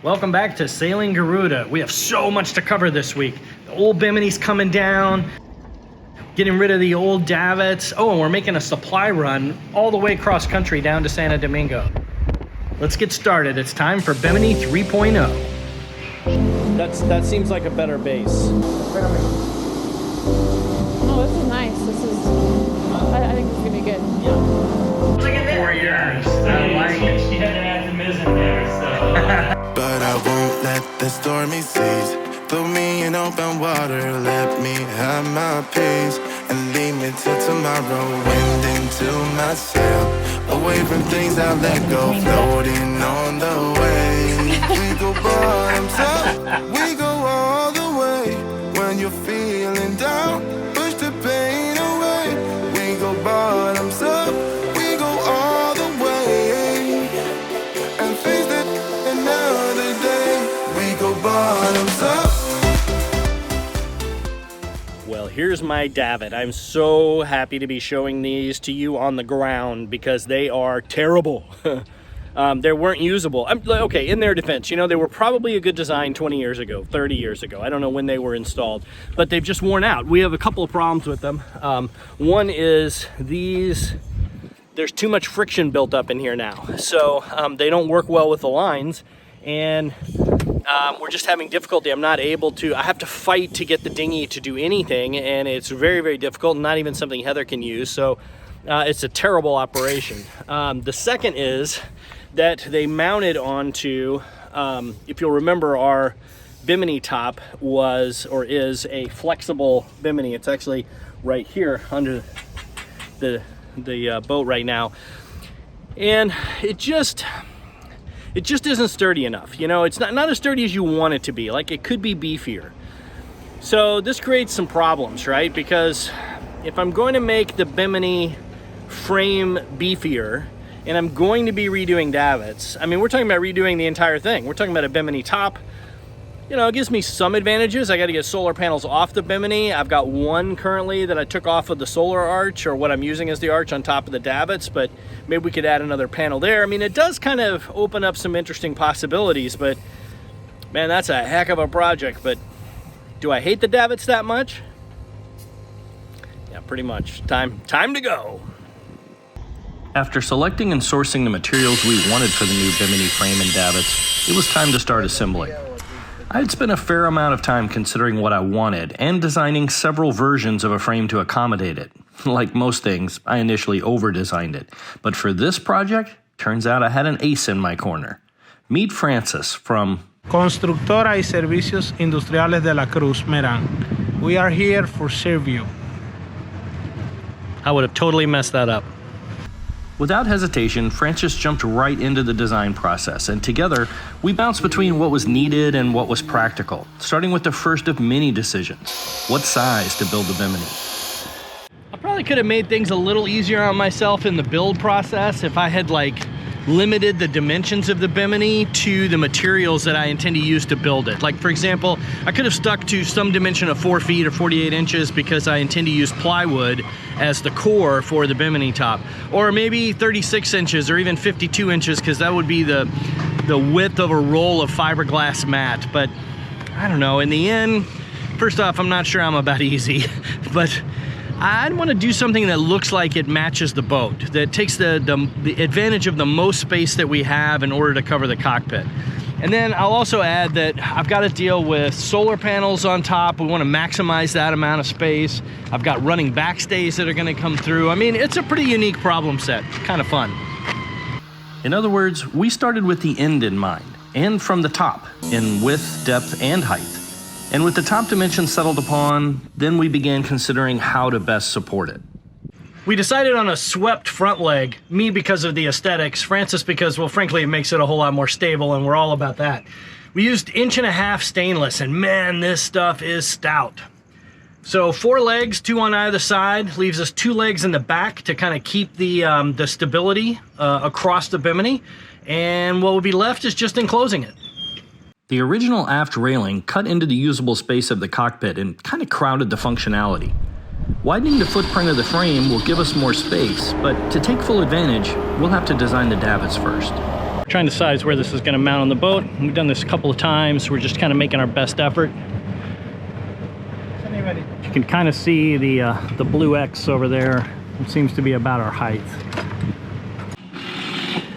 Welcome back to Sailing Garuda. We have so much to cover this week. The old Bimini's coming down, getting rid of the old davits. Oh, and we're making a supply run all the way across country down to Santo Domingo. Let's get started. It's time for Bimini 3.0. That seems like a better base. Oh, this is nice. I think this is gonna be good. Yeah. Look at that. 4 years. I like it. She had to add the mizzen there, so. But I won't let the stormy seas throw me in open water. Let me have my peace and leave me till tomorrow. Wind into my sail, away from things I let go. Floating on the wave, we go bottoms up, we go all the way. When you're feeling down, push the pain away. We go bottoms up, we go all the way, and face it another day. We go bottoms up. Well, here's my davit. I'm so happy to be showing these to you on the ground because they are terrible. They weren't usable. Okay, in their defense, you know, they were probably a good design 20 years ago, 30 years ago. I don't know when they were installed, but they've just worn out. We have a couple of problems with them. One is there's too much friction built up in here now. So they don't work well with the lines, and we're just having difficulty. I have to fight to get the dinghy to do anything, and it's very, very difficult, not even something Heather can use. So it's a terrible operation. The second is that they mounted onto, if you'll remember, our Bimini top was or is a flexible Bimini. It's actually right here under the boat right now, and it just isn't sturdy enough. You know, it's not as sturdy as you want it to be. Like, it could be beefier. So this creates some problems, right? Because if I'm going to make the Bimini frame beefier and I'm going to be redoing davits, I mean, we're talking about redoing the entire thing. We're talking about a Bimini top. You know, it gives me some advantages. I got to get solar panels off the Bimini. I've got one currently that I took off of the solar arch, or what I'm using as the arch on top of the davits, but maybe we could add another panel there. I mean, it does kind of open up some interesting possibilities, but man, that's a heck of a project. But do I hate the davits that much? Yeah, pretty much. Time to go. After selecting and sourcing the materials we wanted for the new Bimini frame and davits, it was time to start assembly. I had spent a fair amount of time considering what I wanted and designing several versions of a frame to accommodate it. Like most things, I initially over-designed it, but for this project, turns out I had an ace in my corner. Meet Francis from Constructora y Servicios Industriales de la Cruz, Meran. We are here for serve you. I would have totally messed that up. Without hesitation, Francis jumped right into the design process, and together, we bounced between what was needed and what was practical, starting with the first of many decisions: what size to build the Bimini. I probably could have made things a little easier on myself in the build process if I had limited the dimensions of the Bimini to the materials that I intend to use to build it. Like, for example, I could have stuck to some dimension of 4 feet or 48 inches because I intend to use plywood as the core for the Bimini top. Or maybe 36 inches or even 52 inches because that would be the width of a roll of fiberglass mat. But I don't know, in the end, first off, I'm not sure I'm about easy, but I'd want to do something that looks like it matches the boat, that takes the advantage of the most space that we have in order to cover the cockpit. And then I'll also add that I've got to deal with solar panels on top. We want to maximize that amount of space. I've got running backstays that are going to come through. I mean, it's a pretty unique problem set. Kind of fun. In other words, we started with the end in mind, and from the top, in width, depth, and height. And with the top dimension settled upon, then we began considering how to best support it. We decided on a swept front leg, me because of the aesthetics, Francis because, well, frankly, it makes it a whole lot more stable, and we're all about that. We used 1.5 inch stainless, and man, this stuff is stout. So 4 legs, 2 on either side, leaves us 2 legs in the back to kind of keep the stability across the Bimini, and what will be left is just enclosing it. The original aft railing cut into the usable space of the cockpit and kind of crowded the functionality. Widening the footprint of the frame will give us more space, but to take full advantage, we'll have to design the davits first. Trying to size where this is going to mount on the boat. We've done this a couple of times. We're just kind of making our best effort. You can kind of see the blue X over there. It seems to be about our height.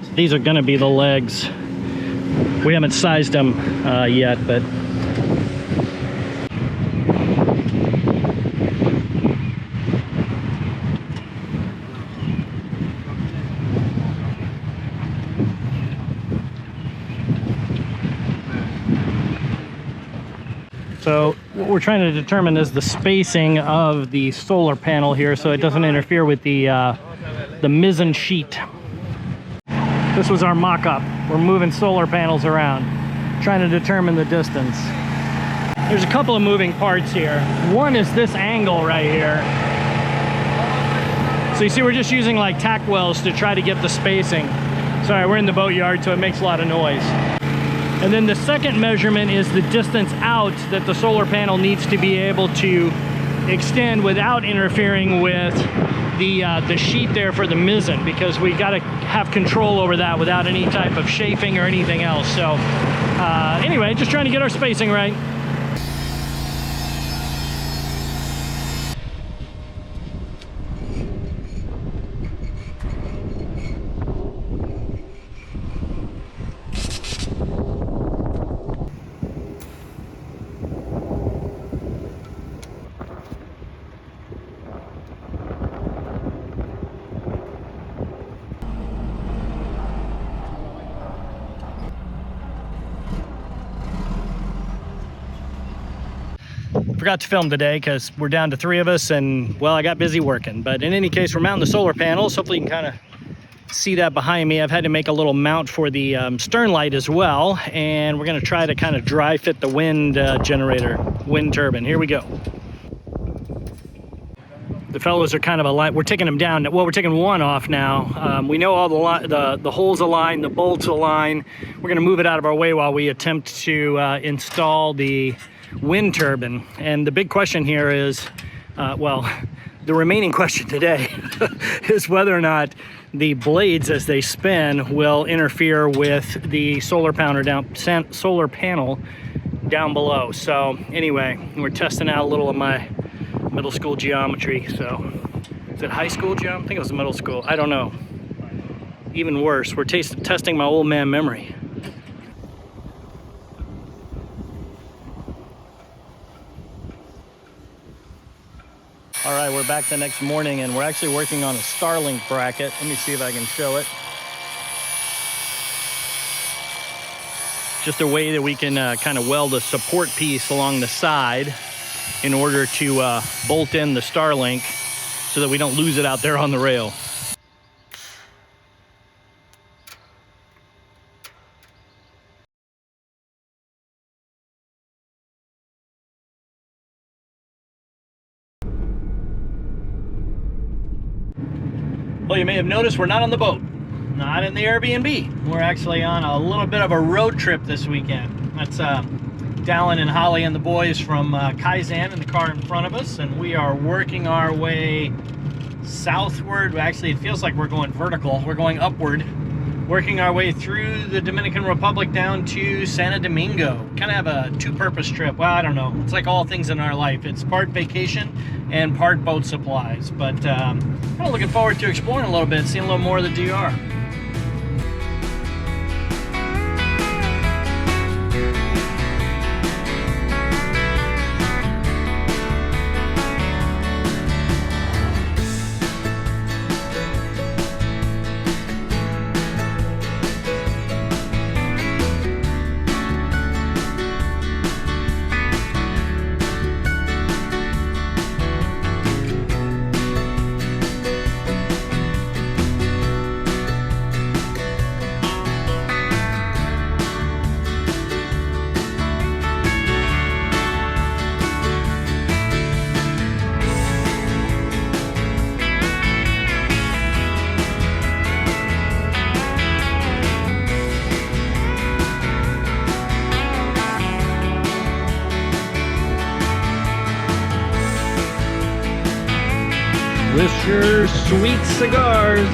So these are going to be the legs. We haven't sized them yet, but so what we're trying to determine is the spacing of the solar panel here so it doesn't interfere with the mizzen sheet. This was our mock-up. We're moving solar panels around, trying to determine the distance. There's a couple of moving parts here. One is this angle right here. So you see we're just using like tack wells to try to get the spacing. Sorry, we're in the boatyard, so it makes a lot of noise. And then the second measurement is the distance out that the solar panel needs to be able to extend without interfering with the sheet there for the mizzen, because we got to have control over that without any type of chafing or anything else. So anyway, just trying to get our spacing right. Forgot to film today because we're down to 3 of us and, well, I got busy working. But in any case, we're mounting the solar panels. Hopefully you can kind of see that behind me. I've had to make a little mount for the stern light as well. And we're going to try to kind of dry fit the wind generator, wind turbine. Here we go. The fellows are kind of aligned. We're taking them down. Well, we're taking one off now. We know all the holes align, the bolts align. We're going to move it out of our way while we attempt to install the wind turbine. And the big question here is, well, the remaining question today is whether or not the blades as they spin will interfere with the solar panel down below. So anyway, we're testing out a little of my middle school geometry. So is it high school geometry? I think it was middle school. I don't know. Even worse, we're testing my old man memory. All right, we're back the next morning and we're actually working on a Starlink bracket. Let me see if I can show it. Just a way that we can kind of weld a support piece along the side in order to bolt in the Starlink so that we don't lose it out there on the rail. Well, you may have noticed we're not on the boat, not in the Airbnb. We're actually on a little bit of a road trip this weekend. That's Dallin and Holly and the boys from Kaizen in the car in front of us, and we are working our way southward. Actually, it feels like we're going vertical. We're going upward, working our way through the Dominican Republic down to Santo Domingo. Kind of have a two-purpose trip. Well, I don't know. It's like all things in our life. It's part vacation and part boat supplies. But kind of looking forward to exploring a little bit, seeing a little more of the DR. With your sweet cigars.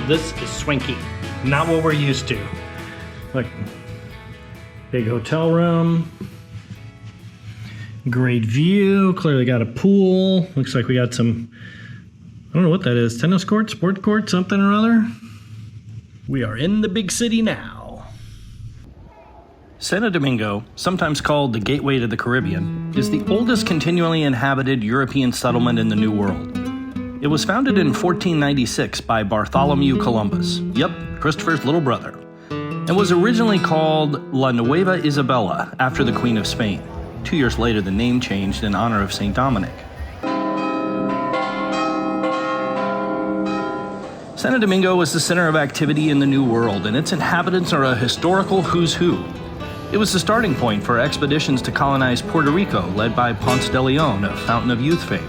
This is swanky. Not what we're used to. Look, big hotel room. Great view. Clearly got a pool. Looks like we got some, I don't know what that is. Tennis court, sport court, something or other. We are in the big city now. Santo Domingo, sometimes called the gateway to the Caribbean, is the oldest continually inhabited European settlement in the New World. It was founded in 1496 by Bartholomew Columbus, yep, Christopher's little brother, and was originally called La Nueva Isabela after the Queen of Spain. 2 years later, the name changed in honor of St. Dominic. Santo Domingo is the center of activity in the New World, and its inhabitants are a historical who's who. It was the starting point for expeditions to colonize Puerto Rico, led by Ponce de Leon of Fountain of Youth fame,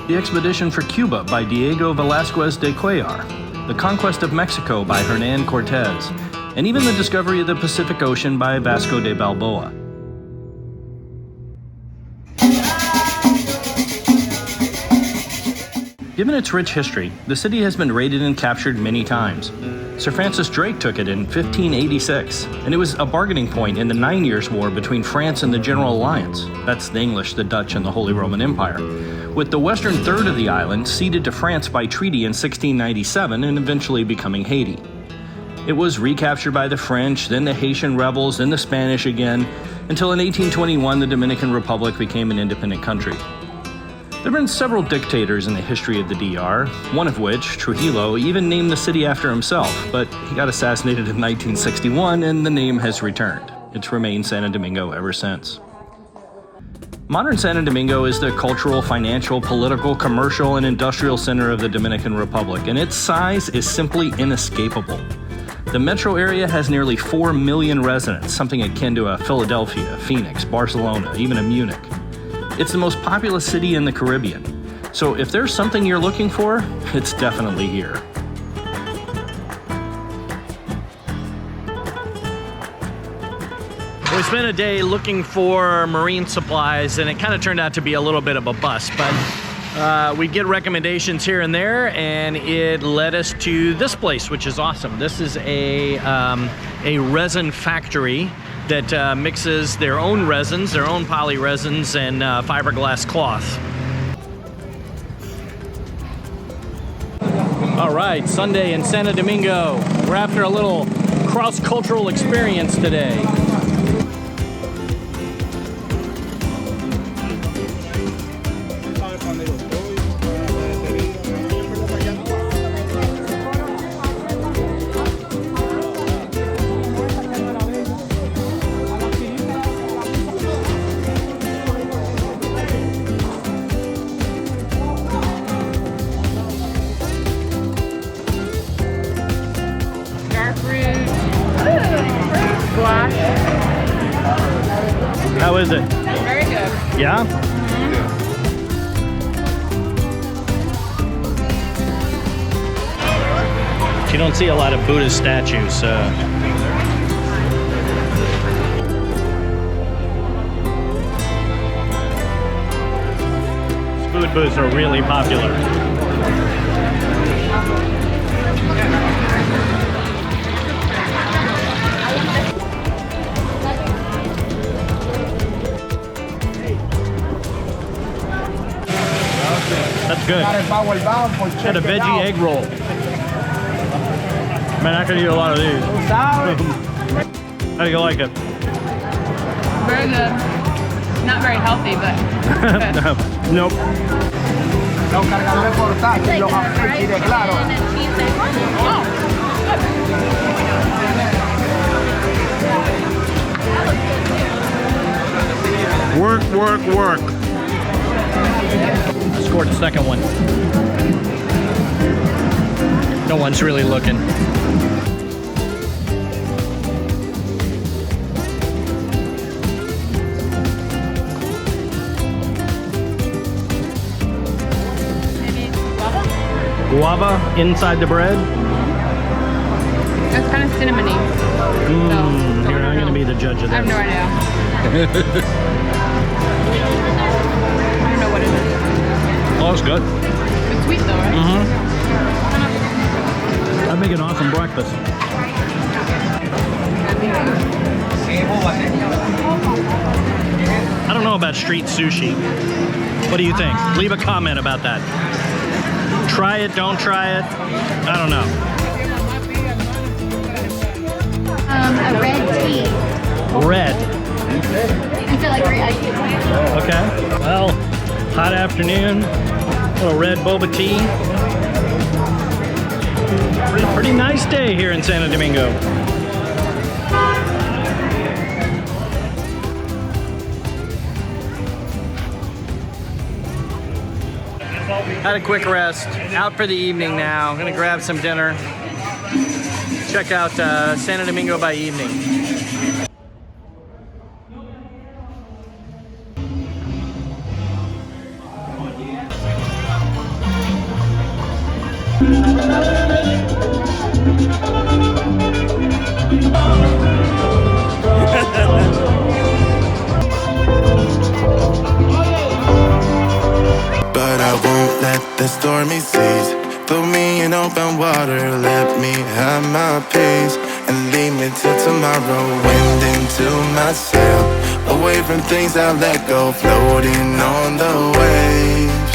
the expedition for Cuba by Diego Velázquez de Cuellar, the conquest of Mexico by Hernán Cortés, and even the discovery of the Pacific Ocean by Vasco de Balboa. Given its rich history, the city has been raided and captured many times. Sir Francis Drake took it in 1586, and it was a bargaining point in the 9 Years' War between France and the General Alliance, that's the English, the Dutch, and the Holy Roman Empire, with the western third of the island ceded to France by treaty in 1697 and eventually becoming Haiti. It was recaptured by the French, then the Haitian rebels, then the Spanish again, until in 1821 the Dominican Republic became an independent country. There have been several dictators in the history of the DR, one of which, Trujillo, even named the city after himself, but he got assassinated in 1961 and the name has returned. It's remained Santo Domingo ever since. Modern Santo Domingo is the cultural, financial, political, commercial, and industrial center of the Dominican Republic, and its size is simply inescapable. The metro area has nearly 4 million residents, something akin to a Philadelphia, Phoenix, Barcelona, even a Munich. It's the most populous city in the Caribbean. So if there's something you're looking for, it's definitely here. We spent a day looking for marine supplies, and it kind of turned out to be a little bit of a bust, but we get recommendations here and there, and it led us to this place, which is awesome. This is a resin factory that mixes their own resins, their own poly resins, and fiberglass cloth. All right, Sunday in Santo Domingo. We're after a little cross-cultural experience today. How is it? Very good. Yeah? You don't see a lot of Buddha statues. Food booths are really popular. That's good. Got a veggie egg roll. Man, I could eat a lot of these. How do you like it? Very good. Not very healthy, but good. Nope. Work, work, work. Scored the second one. No one's really looking. Guava inside the bread? It's kind of cinnamony. You're not going to be the judge of I this. have no idea. I don't know what it is. Oh, it's good. It's sweet though, right? I I'd make an awesome breakfast. I don't know about street sushi. What do you think? Leave a comment about that. Try it, don't try it. I don't know. A red tea. Red. I feel like we're Okay. Well, hot afternoon. Little red boba tea. Pretty nice day here in Santo Domingo. Had a quick rest. Out for the evening now. I'm gonna grab some dinner. Check out Santo Domingo by evening. But I won't let the stormy seas throw me in open water. Let me have my peace and leave me till tomorrow. Wind into my sail, away from things I let go, floating on the waves.